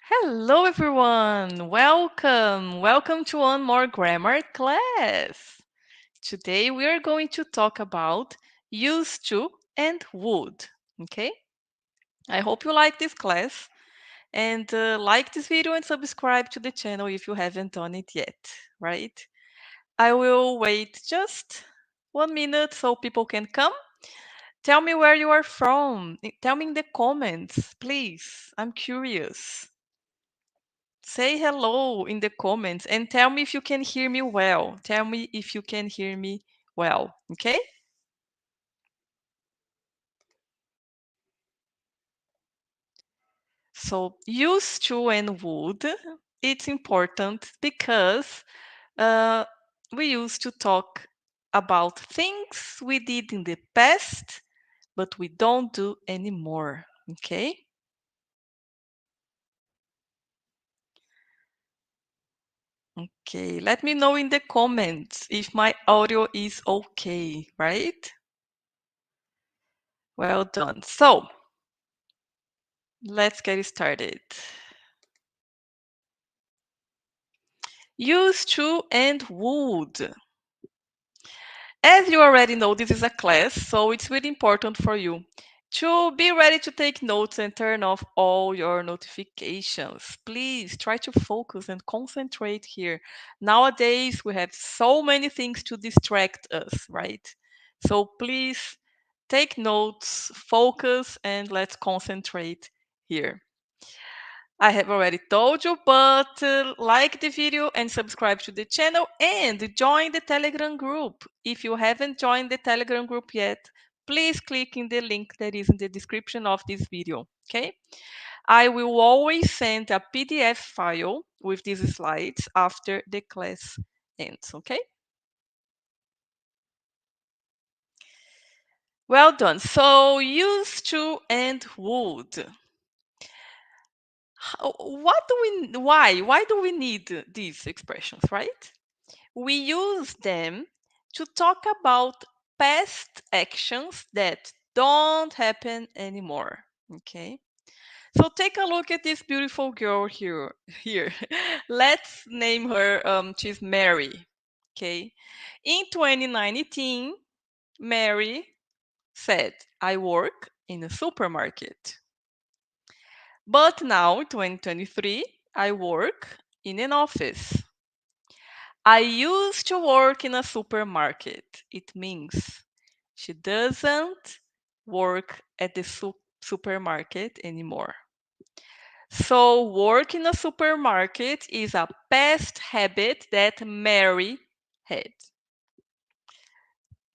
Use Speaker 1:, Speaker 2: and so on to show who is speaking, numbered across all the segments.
Speaker 1: Hello, everyone. Welcome. Welcome to one more grammar class. Today we are going to talk about used to and would. Okay? I hope you like this class and like this video and subscribe to the channel if you haven't done it yet, right? I will wait just 1 minute so people can come. Tell me where you are from. Tell me in the comments, please. I'm curious. Say hello in the comments and tell me if you can hear me well. Tell me if you can hear me well. Okay? So, used to and would, it's important because uh, we used to talk about things we did in the past, but we don't do anymore. Okay? Okay, let me know in the comments if my audio is okay, right? Well done. So, let's get started. Used to and would. As you already know, this is a class, so it's really important for you to be ready to take notes and turn off all your notifications. Please try to focus and concentrate here. Nowadays, we have so many things to distract us, right? So please take notes, focus, and let's concentrate here. I have already told you, but like the video and subscribe to the channel and join the Telegram group. If you haven't joined the Telegram group yet, please click in the link that is in the description of this video. Okay? I will always send a PDF file with these slides after the class ends. Okay? Well done. So used to and would. Why do we need these expressions, right? We use them to talk about past actions that don't happen anymore. Okay. So take a look at this beautiful girl here. Here, let's name her. She's Mary. Okay. In 2019, Mary said, "I work in a supermarket." But now, in 2023, I work in an office. I used to work in a supermarket. It means she doesn't work at the supermarket anymore. So, work in a supermarket is a past habit that Mary had.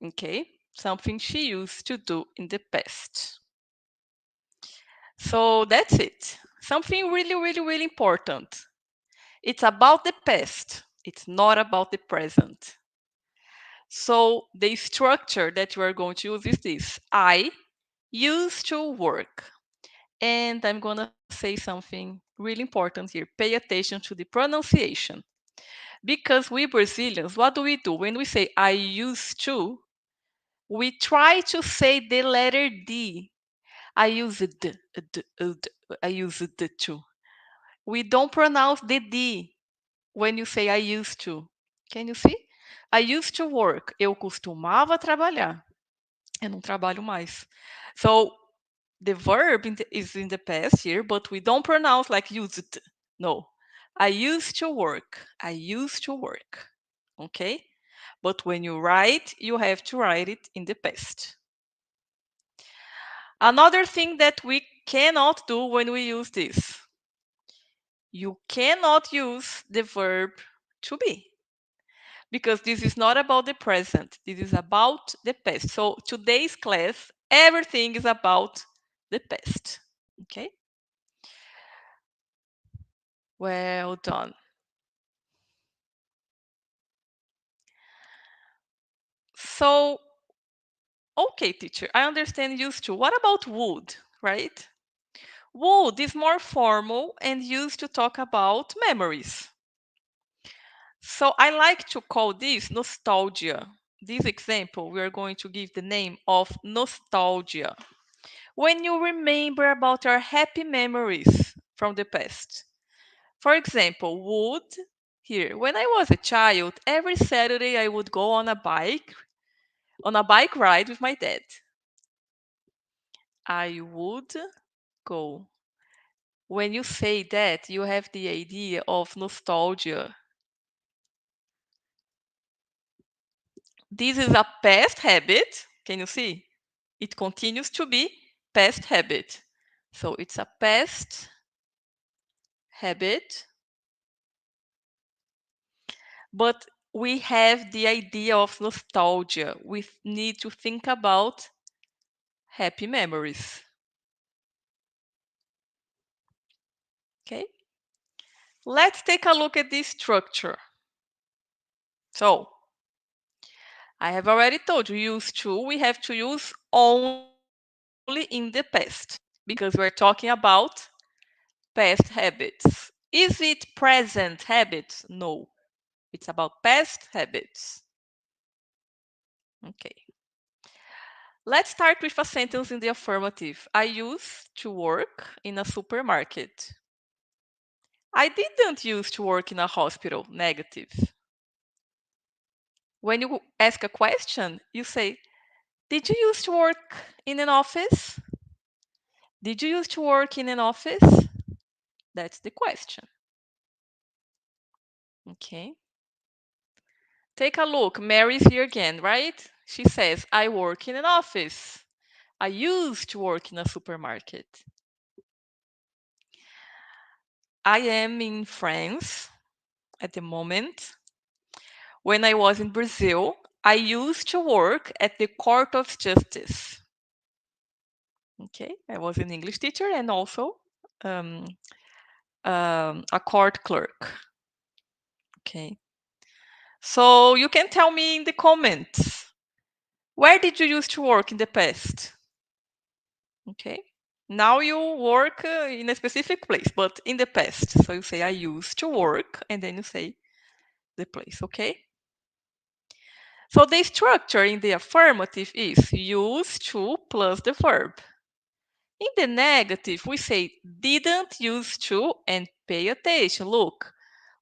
Speaker 1: Okay? Something she used to do in the past. So, that's it. Something really, really, really important. It's about the past. It's not about the present. So the structure that you are going to use is this. I used to work. And I'm going to say something really important here. Pay attention to the pronunciation. Because we Brazilians, what do we do? When we say I used to, we try to say the letter D. I used I used to. We don't pronounce the D when you say I used to. Can you see? I used to work. Eu costumava trabalhar. Eu não trabalho mais. So the verb is in the past here, but we don't pronounce like used. No. I used to work. I used to work. Okay? But when you write, you have to write it in the past. Another thing that we cannot do when we use this, you cannot use the verb to be, because this is not about the present. This is about the past. So today's class, everything is about the past. Okay? Well done. So, okay, teacher, I understand used to. What about would, right? Would is more formal and used to talk about memories. So I like to call this nostalgia. This example, we are going to give the name of nostalgia. When you remember about your happy memories from the past. For example, would here. When I was a child, every Saturday I would go on a bike ride with my dad. I would go. When you say that, you have the idea of nostalgia. This is a past habit. Can you see? It continues to be past habit. So it's a past habit, but we have the idea of nostalgia. We need to think about happy memories. Okay? Let's take a look at this structure. So, I have already told you, use to, we have to use only in the past because we're talking about past habits. Is it present habits? No. It's about past habits. Okay. Let's start with a sentence in the affirmative. I used to work in a supermarket. I didn't used to work in a hospital. Negative. When you ask a question, you say, did you used to work in an office? Did you used to work in an office? That's the question. Okay. Take a look. Mary's here again, right? She says, I work in an office. I used to work in a supermarket. I am in France at the moment. When I was in Brazil, I used to work at the Court of Justice. Okay, I was an English teacher and also um, a court clerk. Okay, so you can tell me in the comments, where did you used to work in the past? Okay, now you work in a specific place, but in the past. So you say, I used to work, and then you say the place, okay? So the structure in the affirmative is used to plus the verb. In the negative, we say didn't used to and pay attention. Look,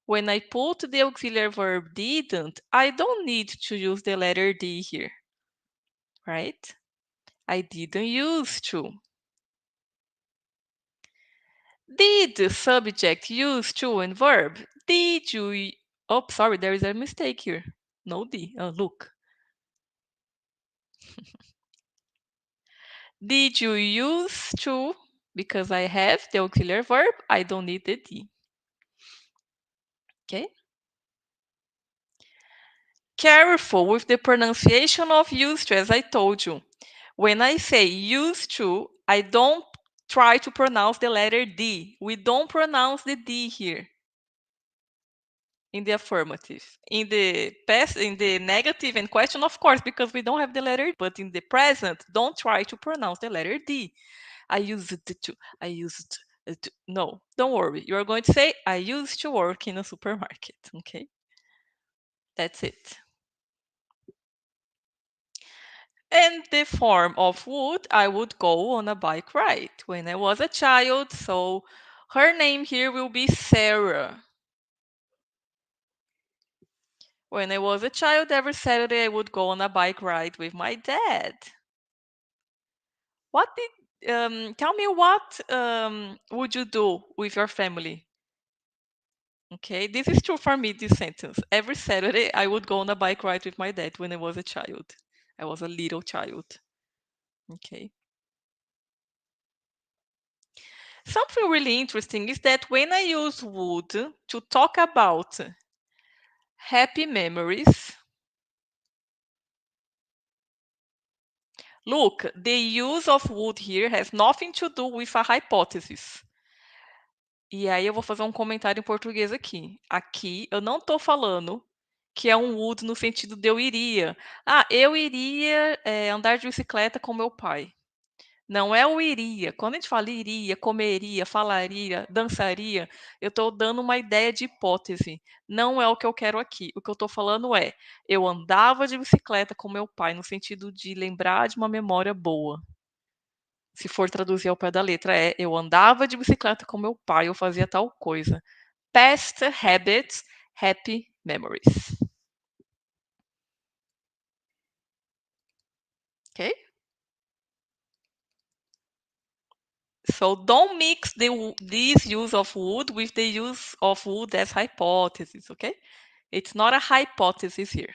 Speaker 1: when I put the auxiliary verb didn't, I don't need to use the letter D here, right? I didn't use to. Did the subject use to and verb? Did you? Oh, sorry, there is a mistake here. No D. Oh, look. Did you use to? Because I have the auxiliary verb, I don't need the D. Okay? Careful with the pronunciation of used to, as I told you. When I say used to, I don't try to pronounce the letter D. We don't pronounce the D here in the affirmative. In the past, in the negative and question, of course, because we don't have the letter D. But in the present, don't try to pronounce the letter D. I used to. I used to. No, don't worry. You are going to say, I used to work in a supermarket. Okay? That's it. And the form of would, I would go on a bike ride when I was a child. So her name here will be Sarah. When I was a child, every Saturday I would go on a bike ride with my dad. What did tell me what would you do with your family? Okay, this is true for me, this sentence. Every Saturday I would go on a bike ride with my dad when I was a child. I was a little child. Okay. Something really interesting is that when I use would to talk about happy memories, look, the use of would here has nothing to do with a hypothesis. E aí eu vou fazer um comentário em português aqui. Aqui eu não estou falando que é um would no sentido de eu iria. Ah, eu iria andar de bicicleta com meu pai. Não é o iria. Quando a gente fala iria, comeria, falaria, dançaria, eu estou dando uma ideia de hipótese. Não é o que eu quero aqui. O que eu estou falando é, eu andava de bicicleta com meu pai, no sentido de lembrar de uma memória boa. Se for traduzir ao pé da letra, é eu andava de bicicleta com meu pai, eu fazia tal coisa. Past habits, happy memories. Okay? So don't mix this use of would with the use of would as hypothesis, okay? It's not a hypothesis here.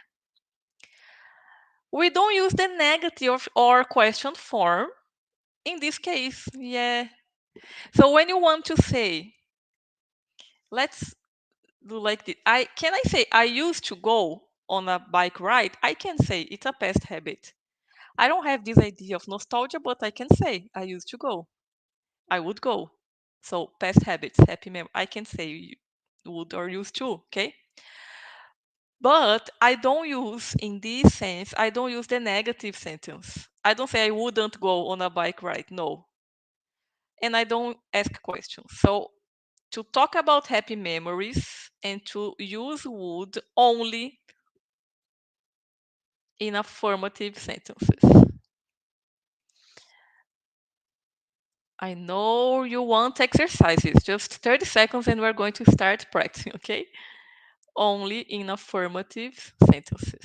Speaker 1: We don't use the negative or question form in this case. Yeah. So when you want to say, let's do like this. I say I used to go on a bike ride? I can say it's a past habit. I don't have this idea of nostalgia, but I can say I used to go. I would go. So past habits, happy memory. I can say would or used to, okay? But I don't use, in this sense, I don't use the negative sentence. I don't say I wouldn't go on a bike ride. No. And I don't ask questions. So to talk about happy memories and to use would only in affirmative sentences. I know you want exercises, just 30 seconds and we're going to start practicing, okay? Only in affirmative sentences.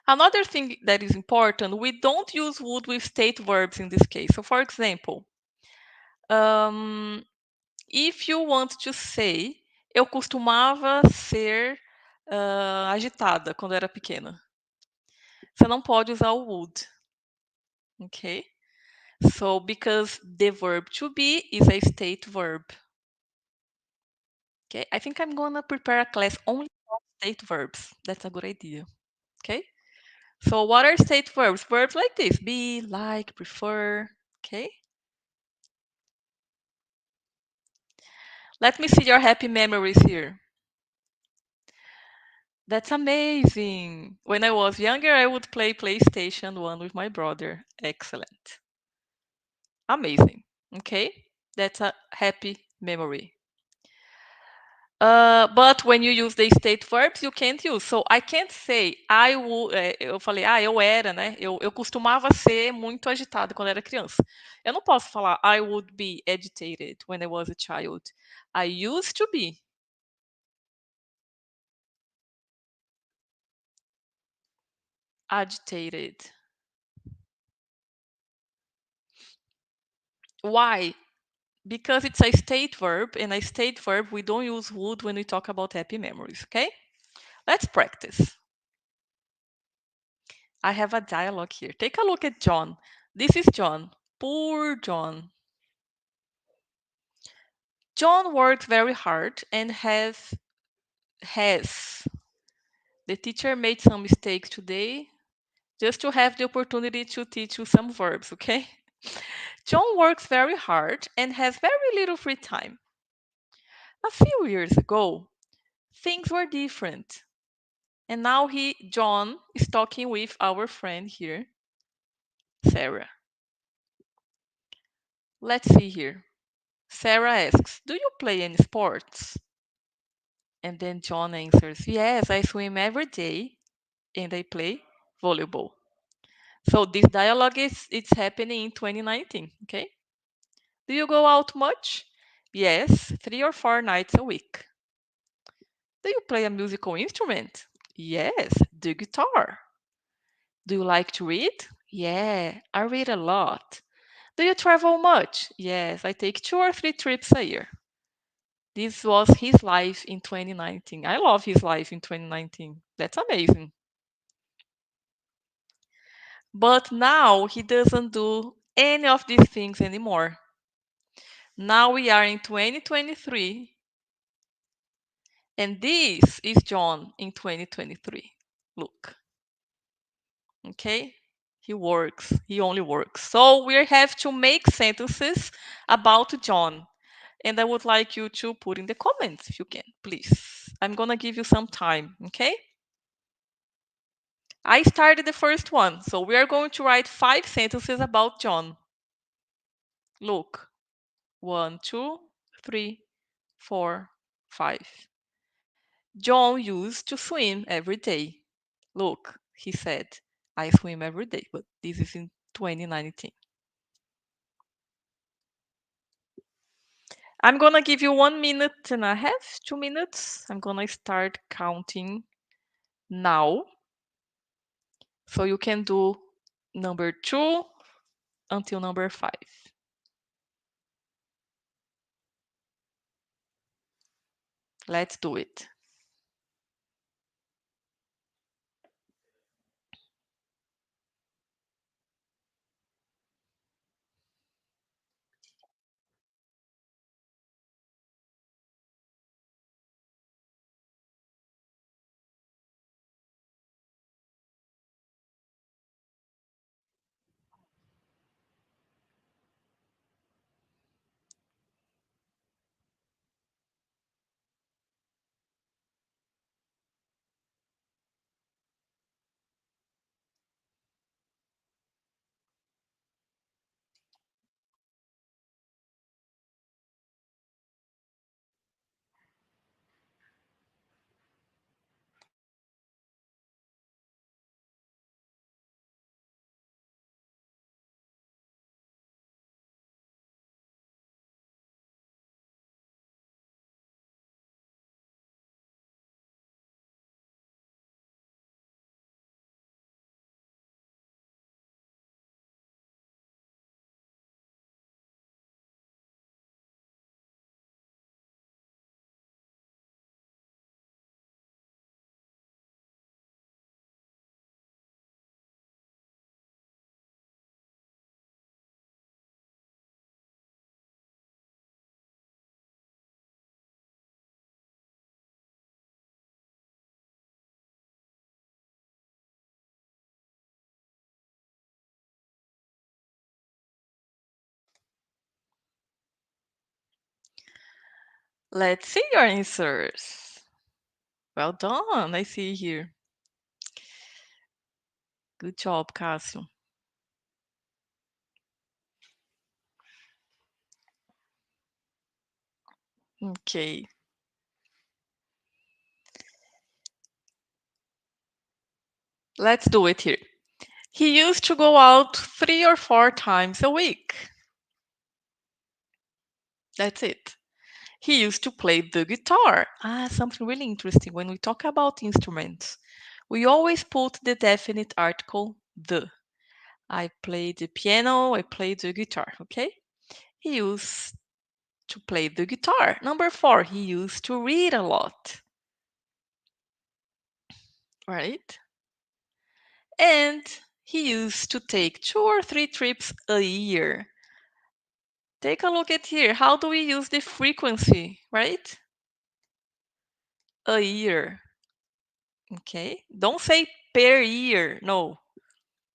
Speaker 1: Another thing that is important, we don't use would with state verbs in this case. So, for example, if you want to say, eu costumava ser agitada quando era pequena. Você não pode usar o would, okay? So, because the verb to be is a state verb. Okay, I think I'm gonna prepare a class only for state verbs. That's a good idea. Okay, so what are state verbs? Verbs like this: be, like, prefer. Okay, let me see your happy memories here. That's amazing. When I was younger, I would play PlayStation 1 with my brother. Excellent. Amazing. Okay, that's a happy memory. But when you use the state verbs, you can't use. So I can't say I would. Eu falei, eu era, né? Eu costumava ser muito agitada quando era criança. Eu não posso falar I would be agitated when I was a child. I used to be. Agitated. Why? Because it's a state verb, and a state verb, we don't use would when we talk about happy memories, okay? Let's practice. I have a dialogue here. Take a look at John. This is John. Poor John. John worked very hard and has. The teacher made some mistakes today just to have the opportunity to teach you some verbs, okay? John works very hard and has very little free time. A few years ago, things were different. And now John, is talking with our friend here, Sarah. Let's see here. Sarah asks, do you play any sports? And then John answers, yes, I swim every day and I play volleyball. So this dialogue is it's happening in 2019, okay? Do you go out much? Yes, 3 or 4 nights a week. Do you play a musical instrument? Yes, the guitar. Do you like to read? Yeah, I read a lot. Do you travel much? Yes, I take 2 or 3 trips a year. This was his life in 2019. I love his life in 2019. That's amazing. But now he doesn't do any of these things anymore. Now we are in 2023, and this is John in 2023. Look, okay? He works, he only works. So we have to make sentences about John. And I would like you to put in the comments if you can, please. I'm gonna give you some time, okay? I started the first one, so we are going to write 5 sentences about John. Look, 1, 2, 3, 4, 5. John used to swim every day. Look, he said, I swim every day, but this is in 2019. I'm gonna give you 1 minute and a half, 2 minutes. I'm gonna start counting now. So you can do number 2 until number 5. Let's do it. Let's see your answers. Well done. I see here. Good job, Cássio. Okay. Let's do it here. He used to go out 3 or 4 times a week. That's it. He used to play the guitar. Something really interesting. When we talk about instruments, we always put the definite article the. I play the piano, I play the guitar, okay? He used to play the guitar. Number 4, he used to read a lot, right? And he used to take 2 or 3 trips a year. Take a look at here. How do we use the frequency, right? A year. Okay. Don't say per year. No,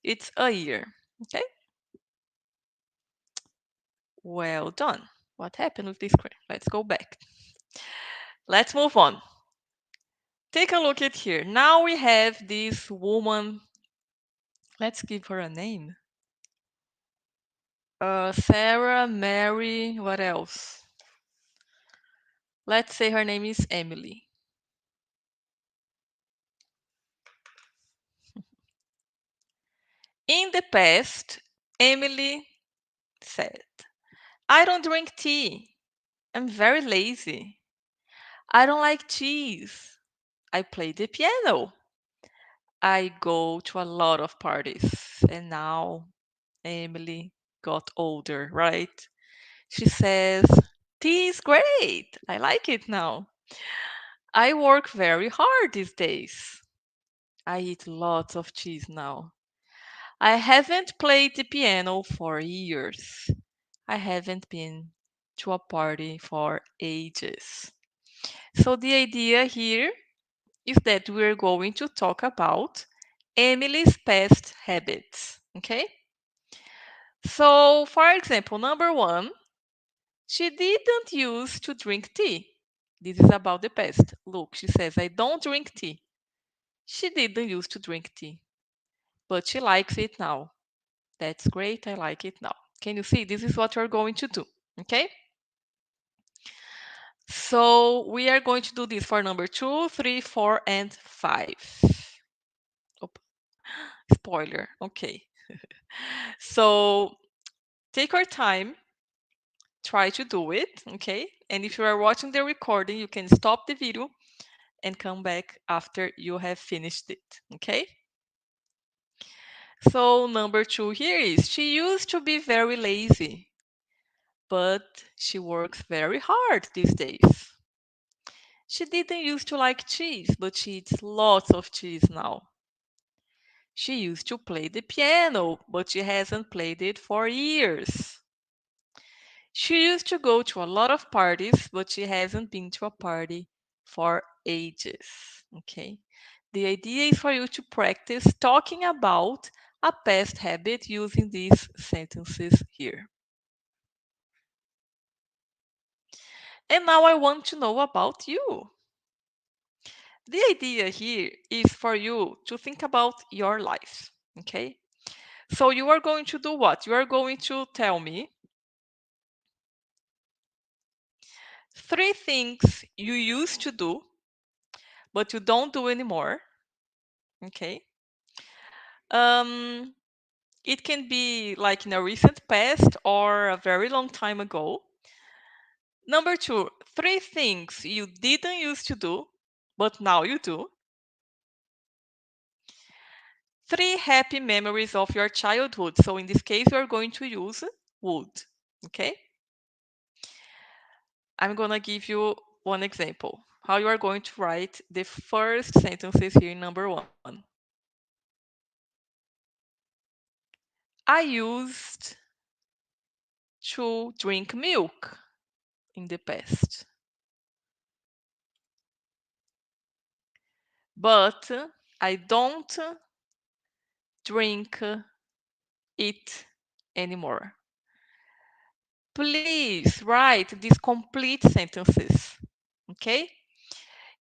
Speaker 1: it's a year. Okay. Well done. What happened with this screen? Let's go back. Let's move on. Take a look at here. Now we have this woman. Let's give her a name. Sarah, Mary, what else? Let's say her name is Emily. In the past, Emily said, I don't drink tea. I'm very lazy. I don't like cheese. I play the piano. I go to a lot of parties. And now Emily got older, right? She says, tea is great. I like it now. I work very hard these days. I eat lots of cheese now. I haven't played the piano for years. I haven't been to a party for ages. So the idea here is that we're going to talk about Emily's past habits. Okay? So, for example, number 1, she didn't used to drink tea. This is about the past. Look, she says, I don't drink tea. She didn't used to drink tea, but she likes it now. That's great. I like it now. Can you see? This is what we're going to do. Okay? So we are going to do this for number 2, 3, 4, and 5. Oh, spoiler. Okay. So take your time. Try to do it. Okay? And if you are watching the recording, you can stop the video and come back after you have finished it. Okay? So number 2 here is she used to be very lazy, but she works very hard these days. She didn't used to like cheese, but she eats lots of cheese now. She used to play the piano, but she hasn't played it for years. She used to go to a lot of parties, but she hasn't been to a party for ages. Okay. The idea is for you to practice talking about a past habit using these sentences here. And now I want to know about you. The idea here is for you to think about your life. Okay. So you are going to do what? You are going to tell me 3 things you used to do, but you don't do anymore. Okay. Um, it can be like in a recent past or a very long time ago. Number 2, 3 things you didn't used to do, but now you do. 3 happy memories of your childhood. So in this case, you are going to use would. Okay. I'm going to give you one example. How you are going to write the first sentences here in number 1. I used to drink milk in the past, but I don't drink it anymore. Please write these complete sentences. Okay?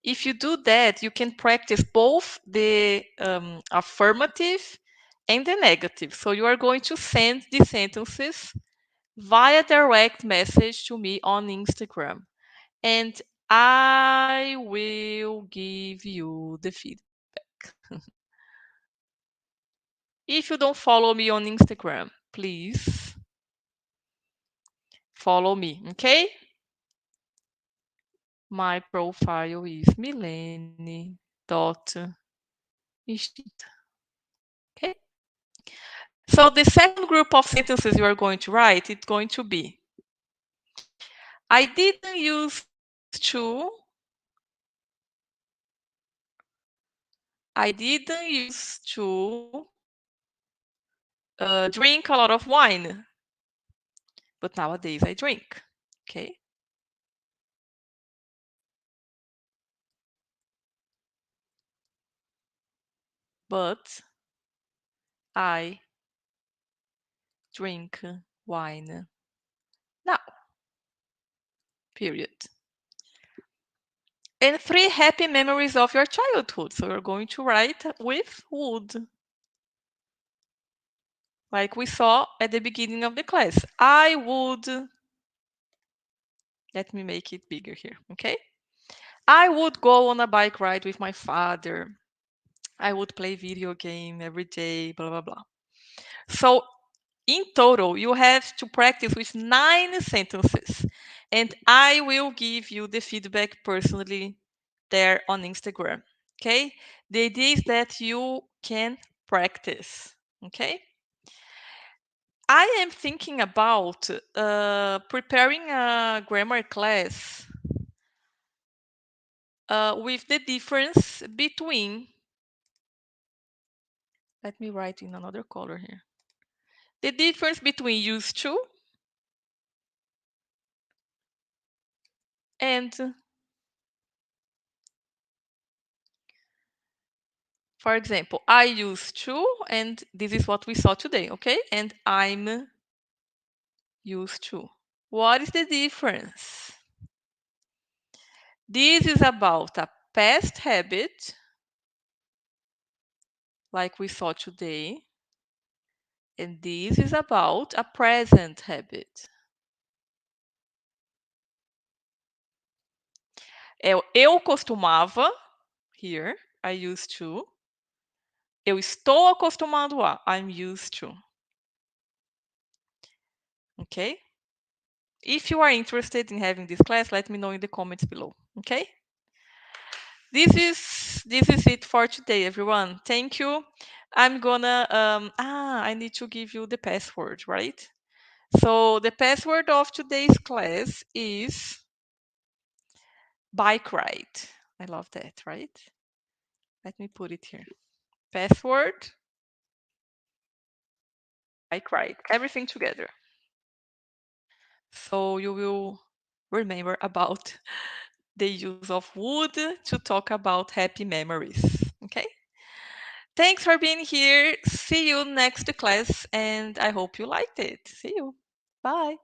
Speaker 1: If you do that, you can practice both the affirmative and the negative. So you are going to send these sentences via direct message to me on Instagram. And I will give you the feedback. If you don't follow me on Instagram, please follow me, okay? My profile is milene.ishita. Okay? So the second group of sentences you are going to write, it's going to be I didn't used to drink a lot of wine, but nowadays I drink. Okay? But I drink wine now. Period. And 3 happy memories of your childhood. So you're going to write with would. Like we saw at the beginning of the class. I would, let me make it bigger here, okay? I would go on a bike ride with my father. I would play video game every day, blah, blah, blah. So in total, you have to practice with 9 sentences. And I will give you the feedback personally there on Instagram. Okay? The idea is that you can practice. Okay? I am thinking about preparing a grammar class with the difference between, let me write in another color here. The difference between used to and, for example, I used to, and this is what we saw today, okay? And I'm used to. What is the difference? This is about a past habit, like we saw today, and this is about a present habit. Eu costumava, here, I used to. Eu estou acostumado a, I'm used to. Okay? If you are interested in having this class, let me know in the comments below. Okay? This is it for today, everyone. Thank you. I'm gonna I need to give you the password, right? So the password of today's class is bike ride. I love that, right? Let me put it here. Password bike ride. Everything together. So you will remember about the use of wood to talk about happy memories. Okay? Thanks for being here. See you next class, and I hope you liked it. See you. Bye.